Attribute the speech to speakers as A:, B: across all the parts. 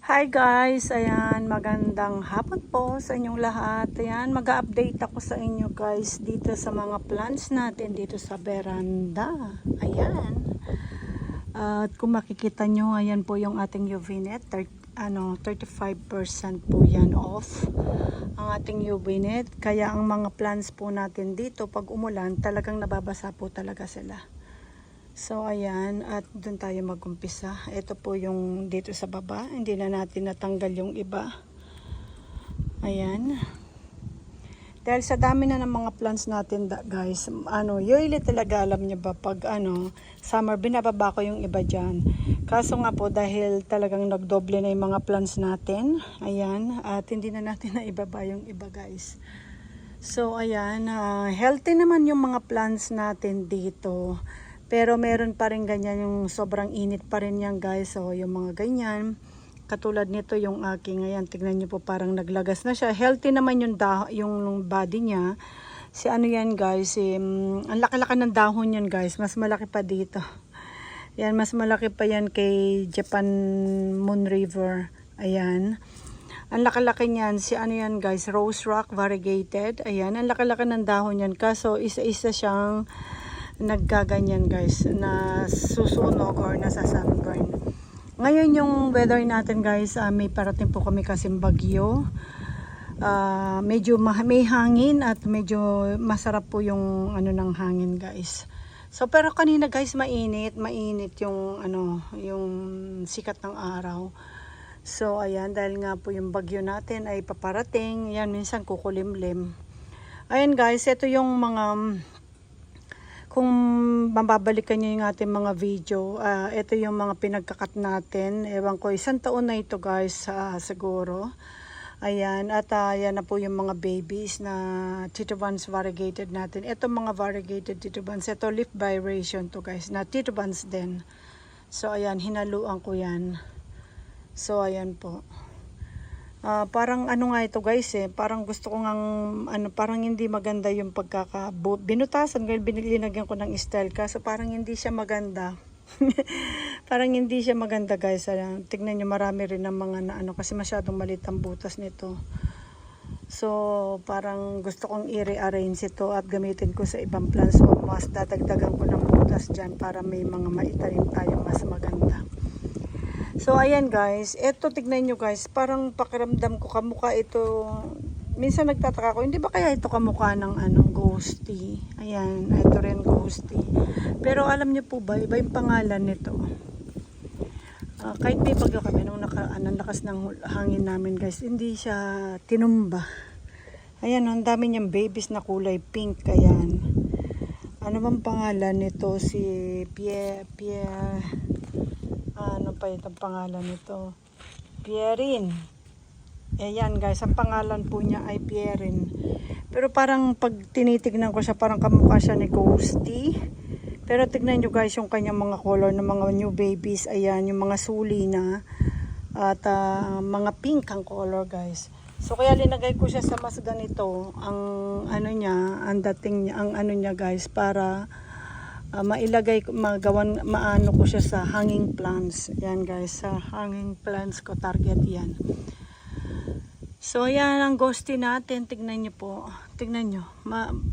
A: Hi guys, ayan, magandang hapon po sa inyong lahat. Ayan, mag-update ako sa inyo guys dito sa mga plants natin dito sa veranda. Ayan. At kung makikita nyo, ayan po yung ating UV net. 35% po yan off ang ating UV net. Kaya ang mga plants po natin dito, pag umulan, talagang nababasa po talaga sila. So ayan, at doon tayo mag-umpisa. Ito po yung dito sa baba, hindi na natin natanggal yung iba. Ayan. Dahil sa dami na ng mga plants natin guys, usually talaga alam niyo ba pag summer binababa ko yung iba diyan. Kaso nga po dahil talagang nagdoble na yung mga plants natin, ayan, at hindi na natin na ibaba yung iba guys. So ayan, healthy naman yung mga plants natin dito. Pero meron pa rin ganyan yung sobrang init pa rin yan guys. So yung mga ganyan. Katulad nito yung aking. Ayan, tignan nyo po parang naglagas na siya. Healthy naman yung body niya. Si ano yan guys. Ang laki-laki ng dahon yan guys. Mas malaki pa dito. Yan, mas malaki pa yan kay Japan Moon River. Ayan. Ang laki-laki niyan. Si ano yan guys. Rose Rock Variegated. Ayan. Ang laki-laki ng dahon yan. Kaso isa-isa siyang naggaganyan guys, na susunog or nasa sunburn. Ngayon yung weather natin guys, may parating po kami kasing bagyo. Medyo may hangin at medyo masarap po yung ng hangin guys. So pero kanina guys mainit yung yung sikat ng araw. So ayan, dahil nga po yung bagyo natin ay paparating, yan minsan kukulimlim. Ayan guys, ito yung mga kung mababalikan nyo yung ating mga video, ito yung mga pinagkakat natin. Ewan ko, 1 taon na ito guys, siguro. Ayan, at yan na po yung mga babies na Tito Buns variegated natin. Ito mga variegated Tito Buns. Ito leaf vibration to guys, na Tito Buns din. So ayan, hinaluan ko yan. So ayan po. Parang nga ito guys parang gusto ko ngang parang hindi maganda yung binutasan ngayon, binilagyan ko ng style kaso parang hindi siya maganda. Parang hindi siya maganda guys. Tignan nyo, marami rin ng mga kasi masyadong maliit ang butas nito. So parang gusto kong i-rearrange ito at gamitin ko sa ibang plants. So mas dadagdagan ko ng butas dyan para may mga maitanim tayo mas maganda. So ayan guys, eto tignan nyo guys, parang pakiramdam ko kamukha ito. Minsan nagtataka ko, hindi ba kaya ito kamukha ng ghosty? Ayan, ito rin ghosty. Pero alam nyo po ba, iba yung pangalan nito. Kahit may bagyo kami nung lakas ng hangin namin guys, hindi siya tinumba. Ayan, ang dami niyang babies na kulay pink. Ayan. Ano bang pangalan nito? Si Pierre ano pa itong pangalan nito? Pierin. Ayan guys, ang pangalan po niya ay Pierin. Pero parang pag tinitignan ko siya, parang kamukha siya ni Ghosty. Pero tignan nyo guys yung kanyang mga color ng mga new babies. Ayan, yung mga suli na. At mga pink ang color guys. So kaya linagay ko siya sa mas ganito. Ang niya, ang dating niya, ang niya guys, para mailagay, maano ko siya sa hanging plants. Yan guys, sa hanging plants ko target yan. So yan ang ghosty natin. Tignan nyo po. Tignan nyo.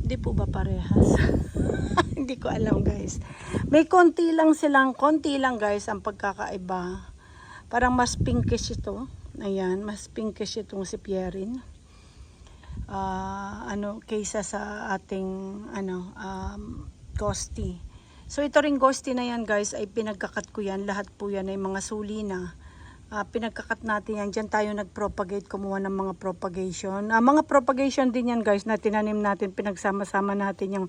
A: Di po ba parehas? Hindi ko alam guys. May konti lang guys ang pagkakaiba. Parang mas pinkish ito. Ayan, mas pinkish itong si Pierin. Kaysa sa ating ghosty. So ito ring ghosty na yan guys ay pinagkakat ko yan. Lahat po yan ay mga suli na. Pinagkakat natin yan. Diyan tayo nag-propagate, kumuha ng mga propagation. Mga propagation din yan guys na tinanim natin. Pinagsama-sama natin yung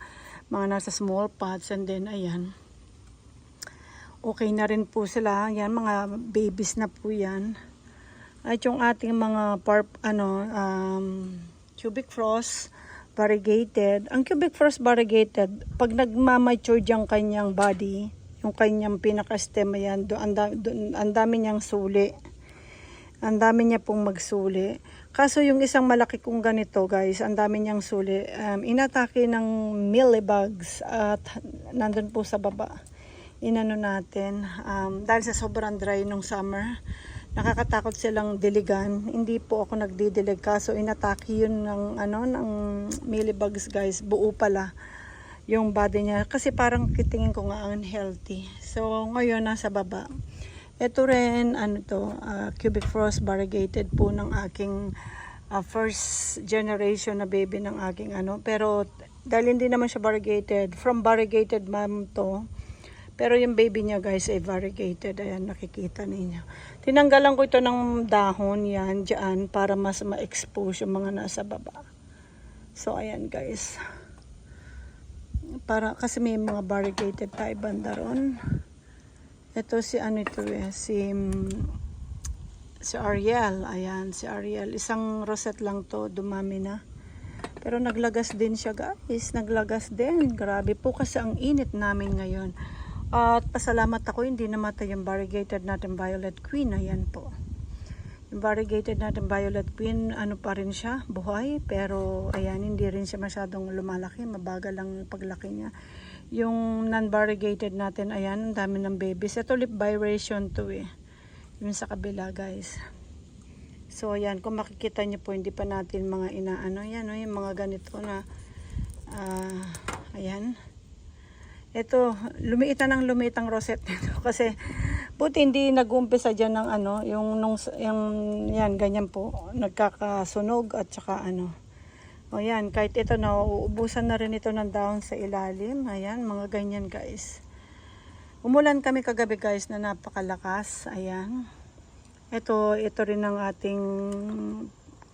A: mga nasa small pots. And then ayan. Okay na rin po sila. Yan, mga babies na po yan. At yung ating mga cubic frost variegated. Ang cubic frost variegated, pag nagmamature yung kanyang body, yung kanyang pinaka-stem, yan, ang dami niyang suli. Ang dami niya pong magsuli. Kaso yung isang malaki kong ganito guys, ang dami niyang suli. Inatake ng mealybugs at nandun po sa baba. Inano natin, dahil sa sobrang dry nung summer, nakakatakot silang diligan. Hindi po ako nagdidilig, kaso inatake yun ng ng millibugs guys, buo pala yung body niya kasi parang kitingin ko nga unhealthy. So ngayon nasa baba. Ito rin cubic frost variegated po ng aking first generation na baby ng aking pero dahil hindi naman siya variegated, from variegated mom to, pero yung baby niya guys ay variegated. Ayan, nakikita ninyo. Tinanggalan ko ito ng dahon yan dyan para mas ma-expose yung mga nasa baba. So ayan guys, para kasi may mga variegated tayo banda ron. Ito si si Ariel. Ayan, si Ariel. Isang rosette lang to, dumami na. Pero naglagas din siya guys. Naglagas din. Grabe po kasi ang init namin ngayon. At pasalamat ako hindi namatay yung variegated natin Violet Queen. Ayan po. Yung variegated natin Violet Queen, pa rin siya, buhay. Pero ayan, hindi rin siya masyadong lumalaki. Mabagal lang yung paglaki niya. Yung non-variegated natin, ayan, ang dami ng babies. Ito lip vibration to yung sa kabila guys. So ayan, kung makikita nyo po, hindi pa natin mga yan yung mga ganito na ayan. Ito, lumiitan ang rosette nito kasi buti hindi nag-uumpisa dyan ng yung yan, ganyan po, nagkakasunog at saka o yan, kahit ito na, uubusan na rin ito ng dahon sa ilalim. Ayan, mga ganyan guys. Umulan kami kagabi guys na napakalakas. Ayan. Ito rin ang ating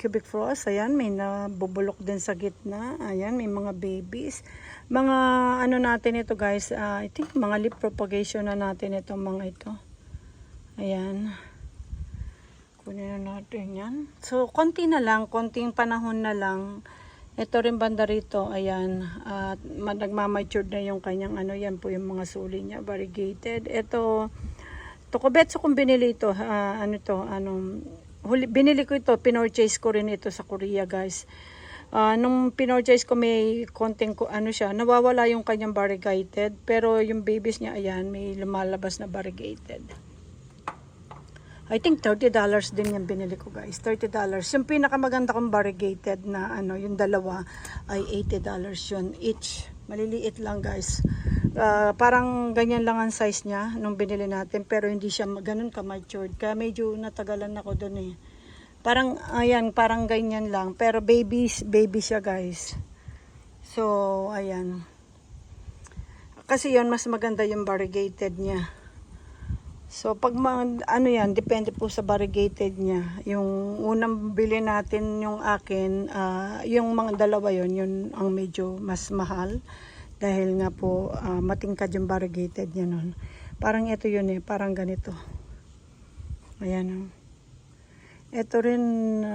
A: cubic frost. Ayan, may nabubulok din sa gitna. Ayan, may mga babies. Mga natin ito guys, I think mga leaf propagation na natin itong mga ito. Ayan. Kunin na natin yan. So, konti na lang, konting panahon na lang. Ito rin banda rito, ayan, at nagmamature na yung kanyang yan po yung mga suli niya, variegated. Ito Tokobetsu kung binili ito, binili ko ito, pinorchase ko rin ito sa Korea guys. Nung pinorchase ko may konting siya, nawawala yung kanyang variegated, pero yung babies niya, ayan, may lumalabas na variegated. I think $30 din yung binili ko guys. $30. Yung pinakamaganda kong variegated na yung dalawa ay $80 yun each. Maliliit lang guys. Parang ganyan lang ang size niya nung binili natin, pero hindi siya ganun ka-matured. Kaya medyo natagalan ako doon Parang ayan, parang ganyan lang, pero baby siya guys. So ayan. Kasi yon mas maganda yung variegated niya. So pag yan, depende po sa variegated niya. Yung unang bili natin yung akin, yung mga dalawa yun ang medyo mas mahal. Dahil nga po matingkad yung variegated niya nun. Parang ito yun parang ganito. Ayan. Ito rin,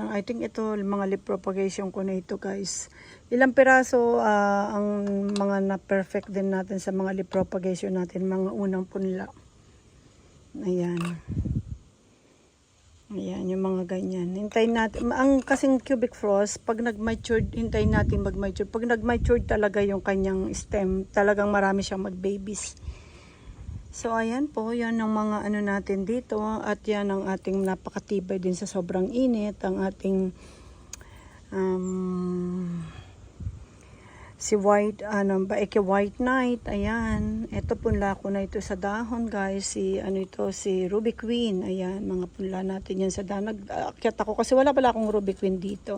A: I think ito mga leaf propagation ko na ito guys. Ilang piraso ang mga na-perfect din natin sa mga leaf propagation natin, mga unang punla. Ayan. Ayan, yung mga ganyan. Hintayin natin. Ang kasing cubic frost, pag nag-mature, hintayin natin mag-mature. Pag nag-mature talaga yung kanyang stem, talagang marami siyang mag-babies. So, ayan po. Yan ang mga natin dito. At yan ang ating napakatibay din sa sobrang init. Ang ating si white white night, ayan, ito punla ko na ito sa dahon guys, si Ruby Queen, ayan, mga punla natin yan sa dahon. Nag-akyat ako kasi wala pala akong Ruby Queen dito,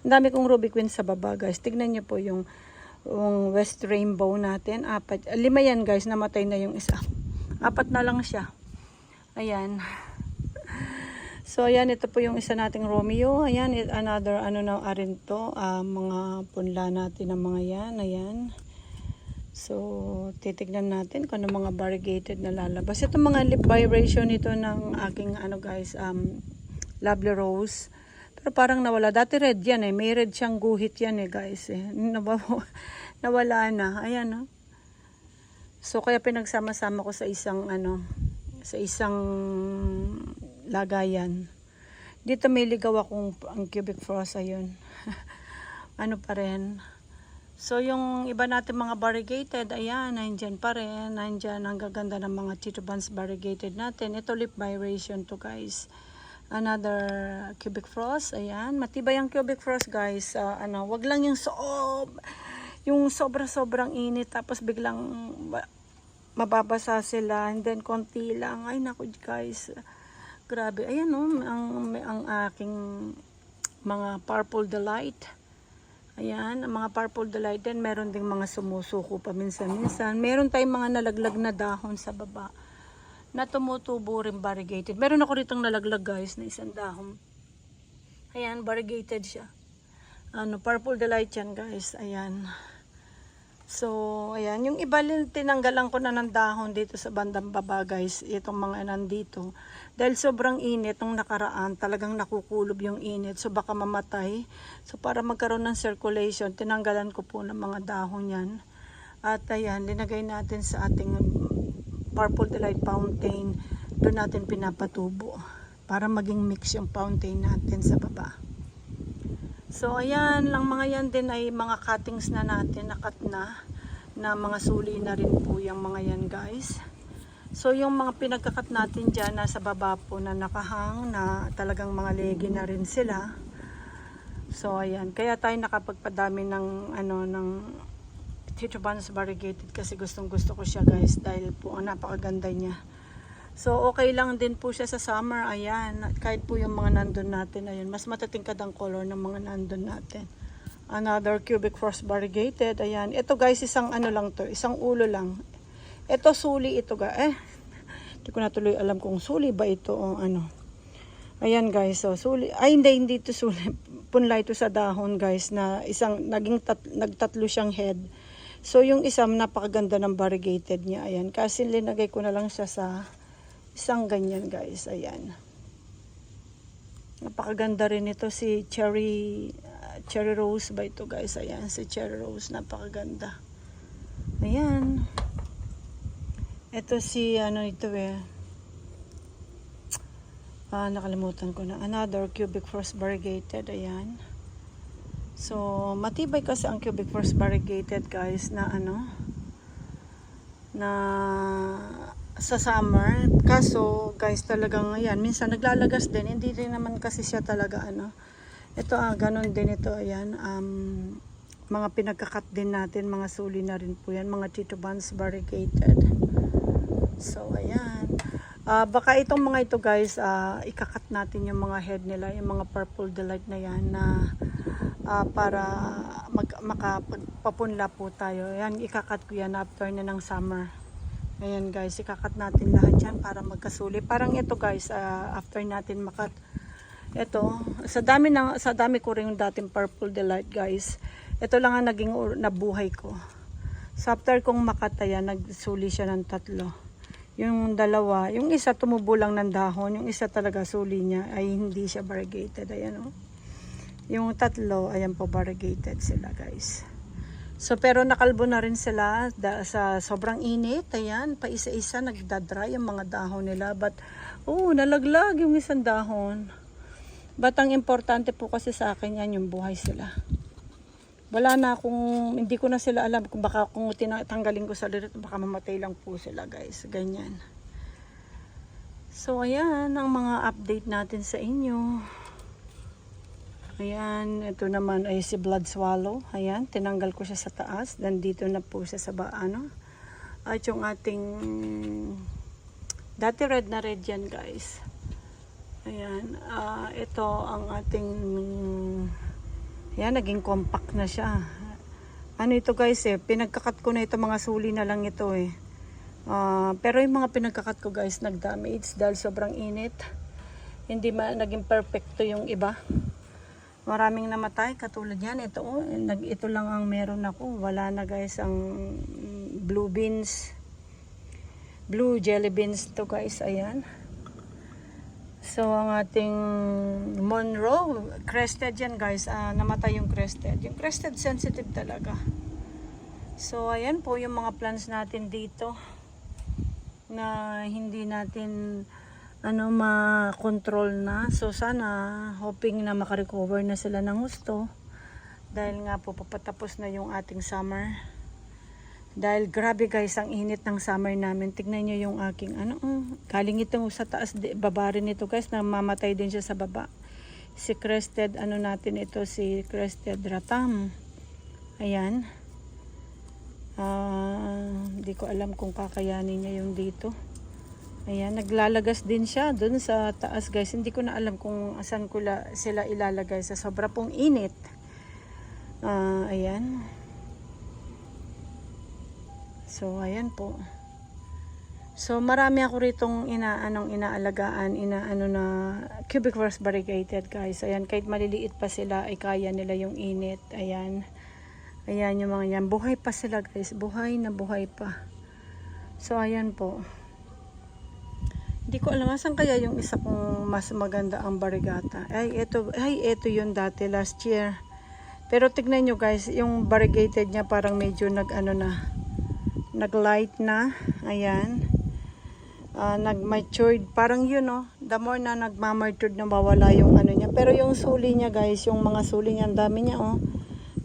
A: ang dami kong Ruby Queen sa baba guys. Tignan nyo po yung West Rainbow natin, 5 yan guys, namatay na yung isa, 4 na lang siya, ayan. So, ayan, ito po yung isa nating Romeo. Ayan, another, na rin to. Mga punla natin ng mga yan. Ayan. So, titignan natin kung ano mga variegated na lalabas. Ito mga lip vibration ito ng aking, guys, Lovely Rose. Pero parang nawala. Dati red yan May red siyang guhit yan guys. Nawala na. Ayan, So, kaya pinagsama-sama ko sa isang, lagayan. Dito may ligaw akong ang cubic frost, ayun. Pa rin. So yung iba natin mga variegated, ayan, nandyan pa rin. Nandyan ang gaganda ng mga Tito Buns variegated natin. Ito lip vibration to guys. Another cubic frost. Ayan. Matibay ang cubic frost guys. Wag lang yung sobra-sobrang init tapos biglang mababasa sila and then konti lang. Ay naku guys. Grabe. Ayan ang aking mga purple delight. Ayan, ang mga purple delight din. Meron ding mga sumusuko pa minsan-minsan. Meron tayong mga nalaglag na dahon sa baba na tumutubo rin variegated. Meron ako ritong nalaglag guys na isang dahon. Ayan, variegated siya. Purple delight yan guys. Ayan. So, ayan. Yung iba tinanggalan ko na ng dahon dito sa bandang baba guys. Itong mga nandito. Dahil sobrang init nung nakaraan, talagang nakukulob yung init. So, baka mamatay. So, para magkaroon ng circulation, tinanggalan ko po ng mga dahon yan. At ayan, linagay natin sa ating purple delight fountain. Doon natin pinapatubo. Para maging mix yung fountain natin sa baba. So ayan, lang mga yan din ay mga cuttings na natin, nakat na mga suli na rin po yung mga yan guys. So yung mga pinagkakat natin dyan, nasa baba po na nakahang, na talagang mga legi na rin sila. So ayan, kaya tayo nakapagpadami ng Chichobans variegated kasi gustong gusto ko siya guys, dahil po napakaganda niya. So, okay lang din po siya sa summer. Ayan. Kahit po yung mga nandun natin. Ayan. Mas matatingkad ang color ng mga nandun natin. Another cubic frost variegated. Ayan. Ito guys, isang lang to. Isang ulo lang. Ito suli ito guys. Hindi ko na tuloy alam kung suli ba ito o ano. Ayan guys. So, suli. Ay, hindi ito suli. Punla ito sa dahon guys. Na isang, nagtatlo siyang head. So, yung isang napakaganda ng variegated niya. Ayan. Kasi linagay ko na lang siya sa isang ganyan guys, ayan. Napakaganda rin ito si cherry rose ba ito guys, ayan si cherry rose, napakaganda. Ayan. Ito si nakalimutan ko na. Another cubic frost variegated, ayan. So matibay kasi ang cubic frost variegated guys na sa summer. Kaso guys, talagang ayan, minsan naglalagas din, hindi rin naman kasi siya talaga ito ganon din ito. Ayan, mga pinagkakat din natin, mga suli na rin po yan, mga Chichobans variegated. So ayan, baka itong mga ito guys, ikakat natin yung mga head nila, yung mga purple delight na yan, na para makapagpapunla po tayo. Ayan, ikakat ko yan after na ng summer. Ayan guys, ikakat natin lahat yan para magkasuli. Parang ito guys, after natin makat, ito, sa dami ko rin yung dating purple delight guys. Ito lang ang naging nabuhay ko. So after kong makat, ayan, nagsuli siya ng 3. Yung dalawa, yung isa tumubo lang ng dahon, yung isa talaga suli niya ay hindi siya variegated. Ayan Yung 3, ayan po, variegated sila guys. So, pero nakalbo na rin sila sa sobrang init. Ayan, pa isa-isa nagdadry yung mga dahon nila. But, nalaglag yung isang dahon. But, ang importante po kasi sa akin yan, yung buhay sila. Wala na hindi ko na sila alam. Kung tanggalin ko sa lirit, baka mamatay lang po sila guys. Ganyan. So, ayan, ang mga update natin sa inyo. Ayan, ito naman ay si blood swallow. Ayan, tinanggal ko siya sa taas. Nandito na po siya sa At yung ating dati red na red yan guys. Ayan, ito ang ating naging compact na siya. Ito guys pinagkakat ko na ito, mga suli na lang ito pero yung mga pinagkakat ko guys nag-damage dahil sobrang init. Hindi naging perfecto yung iba. Maraming namatay katulad yan. Ito lang ang meron ako. Wala na guys ang blue jelly beans to guys. Ayan. So ang ating Monroe crested yan guys. Namatay yung crested. Yung crested sensitive talaga. So ayan po yung mga plants natin dito na hindi natin ma-control na. So sana hoping na makarecover na sila ng gusto, dahil nga po papatapos na yung ating summer. Dahil grabe guys, ang init ng summer namin. Tignan nyo yung aking galing ito sa taas, baba rin ito guys, namamatay din siya sa baba. Si crested, natin ito, si crested ratam. Ayan. Hindi ko alam kung kakayanin niya yung dito. Ayan, naglalagas din siya dun sa taas guys. Hindi ko na alam kung asan ko sila ilalagay sa sobra pong init. Ayan. So, ayan po. So, marami ako ritong inaalagaan, na cubic forest variegated guys. Ayan, kahit maliliit pa sila, ay kaya nila yung init. Ayan. Ayan yung mga yan. Buhay pa sila guys. Buhay na buhay pa. So, ayan po. Hindi ko alam, saan kaya yung isa kong mas maganda ang variegata. Ito yun dati, last year. Pero tignan nyo guys, yung variegated niya parang medyo nag-light na. Ayan. Nag-matured. Parang yun, the more na nagmamatured na mawala yung niya. Pero yung suli niya guys, yung mga suli niya, ang dami niya,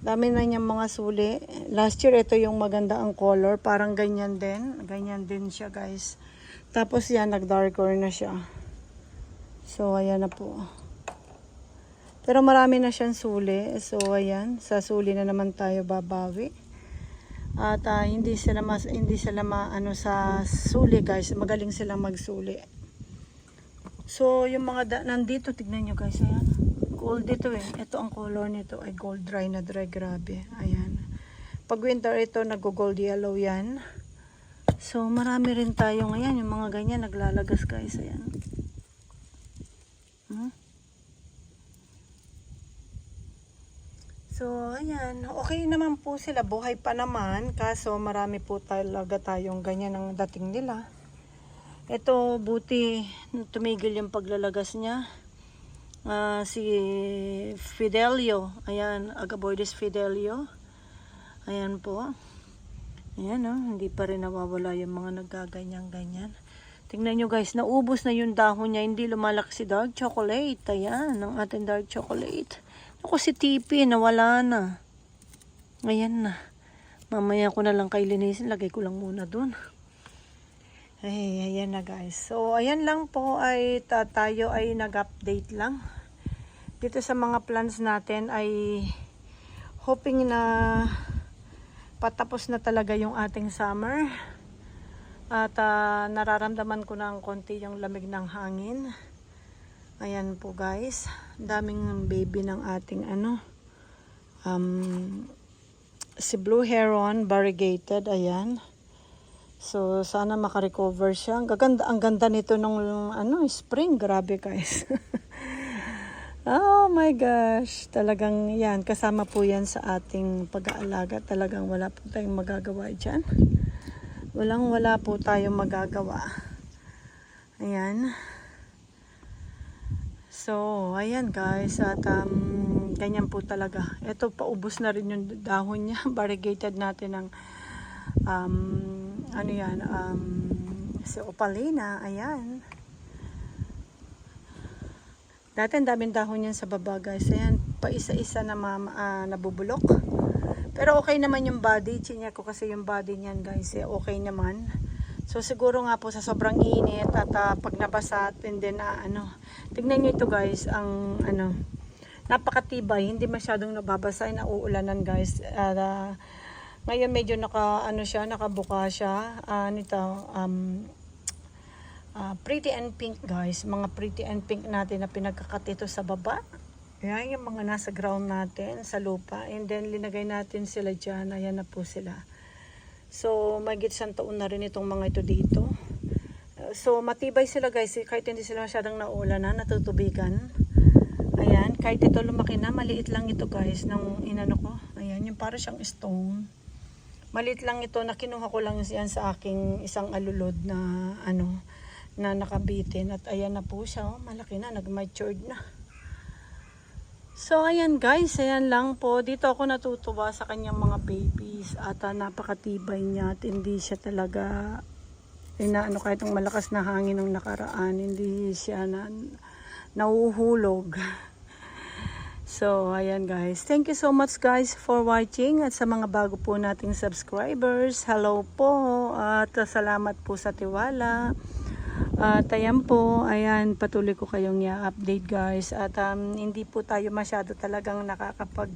A: dami na niyang mga suli. Last year, ito yung maganda ang color. Parang ganyan din. Ganyan din siya guys. Tapos yan, nag-darker na siya. So, ayan na po. Pero marami na siyang suli. So, ayan. Sa suli na naman tayo babawi. At hindi sila sa suli guys. Magaling silang magsuli. So, yung mga nandito, tignan nyo guys. Ayan. Gold dito eh. Ito ang color nito ay gold dry na dry. Grabe. Ayan. Pag winter ito, nag-gold yellow yan. So, marami rin tayo ngayon. Yung mga ganyan, naglalagas guys. Ayan. So, ayan. Okay naman po sila. Buhay pa naman. Kaso, marami po talaga tayong ganyan ang dating nila. Ito, buti tumigil yung paglalagas niya. Si Fidelio. Ayan, Agaboides Fidelio. Ayan po. Ayan hindi pa rin nawawala yung mga nagaganyan-ganyan. Tingnan nyo guys, naubos na yung dahon niya. Hindi lumalaki si dark chocolate. Ayan, ang ating dark chocolate. Ako si Tipi, nawala na. Ayan na. Mamaya ko na lang kailinisin. Lagay ko lang muna dun. Ay, ayan na guys. So, ayan lang po ay tayo ay nag-update lang. Dito sa mga plans natin ay hoping na patapos na talaga yung ating summer. At nararamdaman ko na ang konti yung lamig ng hangin. Ayan po guys. Daming baby ng ating si Blue Heron variegated. Ayan. So, sana makarecover siya. Ang ganda nito nung spring. Grabe guys. Oh my gosh. Talagang yan. Kasama po yan sa ating pag-aalaga. Talagang wala po tayong magagawa dyan. Wala po tayong magagawa. Ayan. So, ayan guys. At ganyan po talaga. Ito, paubos na rin yung dahon niya. Variegated natin ng si Opalina. Ayan. Dati ang daming dahon yan sa baba guys. Ayan, pa isa-isa na nabubulok. Pero okay naman yung body. Chinya ko kasi yung body niyan guys. Okay naman. So siguro nga po sa sobrang init at pag nabasa and then tignan nyo ito guys. Ang napakatibay. Hindi masyadong nababasa. Nauulanan guys. Ngayon medyo nakabuka siya. Pretty and pink guys. Mga pretty and pink natin na pinagkakat ito sa baba. Ayan yung mga nasa ground natin sa lupa. And then linagay natin sila dyan. Ayan na po sila. So magit isang taon na rin itong mga ito dito. So matibay sila guys. Kahit hindi sila masyadong naulanan, natutubigan. Ayan. Kahit ito lumaki na. Maliit lang ito guys. Nang ko. Ayan. Yung para siyang stone. Maliit lang ito. Nakinuha ko lang yan sa aking isang alulod na na nakabitin. At ayan na po siya. Malaki na. Nag-matured na. So ayan guys. Ayan lang po. Dito ako natutuwa sa kanyang mga babies. At napakatibay niya. At hindi siya talaga kahit ng malakas na hangin ng nakaraan. Hindi siya nahuhulog. So, ayan guys. Thank you so much guys for watching. At sa mga bago po nating subscribers, hello po. At salamat po sa tiwala. At ayan po, ayan, patuloy ko kayong i-update guys. At hindi po tayo masyado talagang nakakapag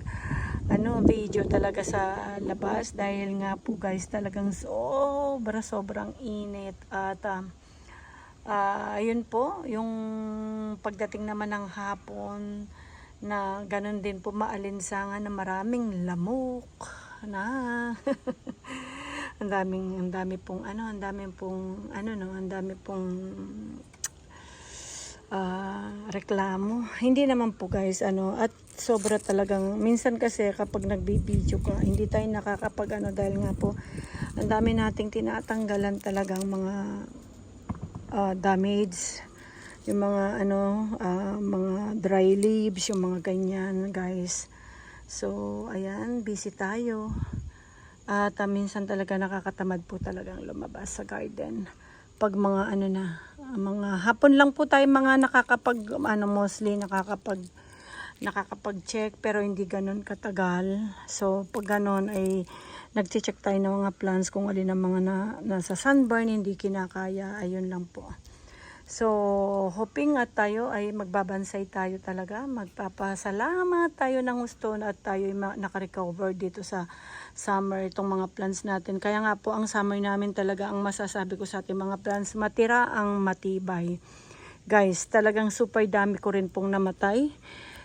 A: video talaga sa labas. Dahil nga po guys, talagang sobrang init. At ayun po, yung pagdating naman ng hapon, na ganun din po maalinsangan na maraming lamok na ang dami pong reklamo. Hindi naman po guys at sobra talagang minsan kasi kapag nagbibideo ka hindi tayo nakakapag dahil nga po ang dami nating tinatanggalan talagang mga damage, yung mga mga dry leaves, yung mga ganyan guys. So ayan, busy tayo at minsan talaga nakakatamad po talagang lumabas sa garden pag mga mga hapon lang po tayo mga nakakapag mostly nakakapag check, pero hindi ganun katagal. So pag ganun ay nagche-check tayo ng mga plants kung alin ang mga nasa sunburn, hindi kinakaya, ayun lang po. So, hoping at tayo ay magbabansay tayo talaga. Magpapasalamat tayo ng gusto at tayo ay nakarecover dito sa summer itong mga plants natin. Kaya nga po ang summer namin talaga, ang masasabi ko sa ating mga plants, matira ang matibay. Guys, talagang super dami ko rin pong namatay.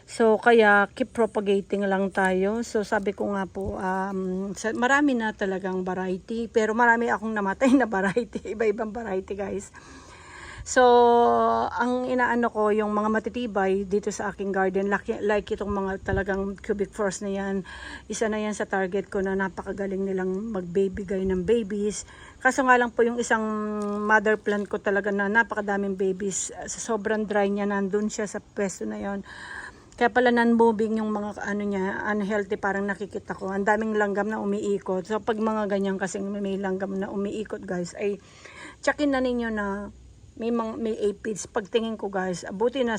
A: So, kaya keep propagating lang tayo. So, sabi ko nga po, marami na talagang variety. Pero marami akong namatay na variety. Iba-ibang variety guys. So, ang inaano ko, yung mga matitibay dito sa aking garden, like itong mga talagang cubic frost na yan, isa na yan sa target ko na napakagaling nilang magbibigay ng babies. Kaso nga lang po yung isang mother plant ko talaga na napakadaming babies, sa sobrang dry niya, nandun siya sa pwesto na yon. Kaya pala non-moving yung mga niya, unhealthy, parang nakikita ko. Ang daming langgam na umiikot. So, pag mga ganyan kasing may langgam na umiikot guys, ay tsakin na ninyo na may aphids. Pagtingin ko guys, buti na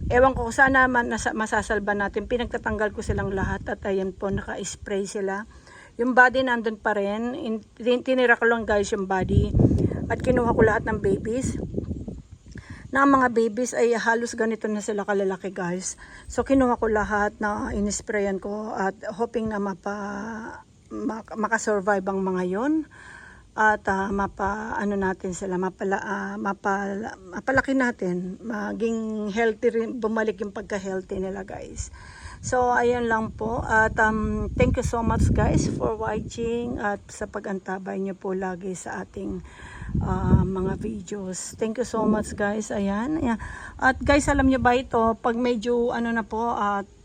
A: ewan ko sana masasalba natin. Pinagtatanggal ko silang lahat at ayan po, naka-spray sila. Yung body nandun pa rin, tinira ko lang guys yung body at kinuha ko lahat ng babies. Na mga babies ay halos ganito na sila kalalaki guys. So kinuha ko lahat na inisprayan ko at hoping na makasurvive ang mga yon. At natin sila, mapalaki natin, maging healthy rin, bumalik yung pagka-healthy nila guys. So ayan lang po at thank you so much guys for watching at sa pag-antabay niyo po lagi sa ating mga videos. Thank you so much guys. Ayan. At guys, alam niyo ba ito, pag medyo na po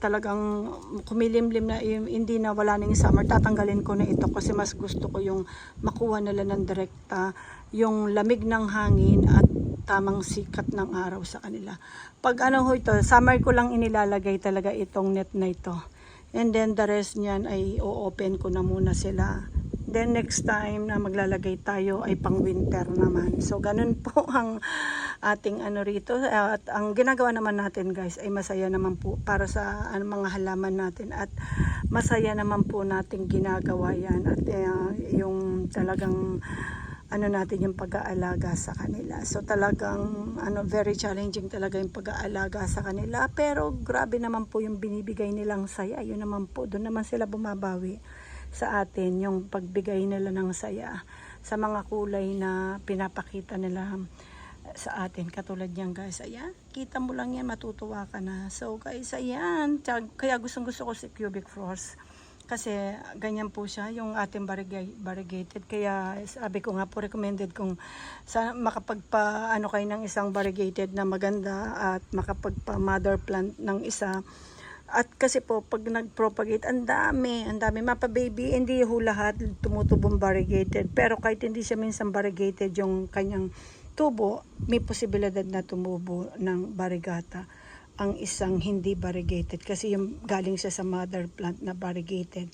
A: talagang kumilimlim na, hindi na wala nang summer, tatanggalin ko na ito kasi mas gusto ko yung makuha nila ng direkta yung lamig ng hangin at tamang sikat ng araw sa kanila. Pag ito, summer ko lang inilalagay talaga itong net na ito. And then the rest niyan ay o-open ko na muna sila. Then next time na maglalagay tayo ay pang winter naman. So ganun po ang ating rito. At ang ginagawa naman natin guys ay masaya naman po para sa mga halaman natin. At masaya naman po nating ginagawa yan. At yung talagang natin yung pag-aalaga sa kanila. So talagang very challenging talaga yung pag-aalaga sa kanila. Pero grabe naman po yung binibigay nilang saya. Yun naman po, doon naman sila bumabawi sa atin, yung pagbigay nila ng saya sa mga kulay na pinapakita nila sa atin. Katulad yan guys, ayan, kita mo lang yan, matutuwa ka na. So guys, ayan, kaya gustong gusto ko si cubic frost kasi ganyan po siya, yung ating variegated. Kaya sabi ko nga po, recommended kung makapagpa kayo ng isang variegated na maganda at makapagpa mother plant ng isa. At kasi po, pag nag-propagate, ang dami, mapa-baby, hindi ho lahat tumutubong variegated. Pero kahit hindi siya minsan variegated yung kanyang tubo, may posibilidad na tumubo ng variegata ang isang hindi variegated. Kasi yung galing siya sa mother plant na variegated.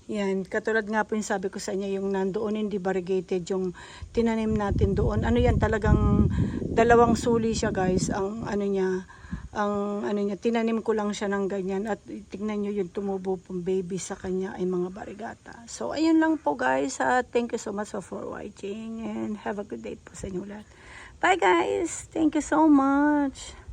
A: Yan, katulad nga po yung sabi ko sa inyo, yung nandoon hindi variegated, yung tinanim natin doon. Yan, talagang dalawang suli siya guys, ang niya, ang ano niya, tinanim ko lang siya ng ganyan at tingnan nyo yung tumubo pong baby sa kanya ay mga barigata. So ayun lang po guys, thank you so much for watching and have a good day po sa inyo lahat. Bye guys, thank you so much.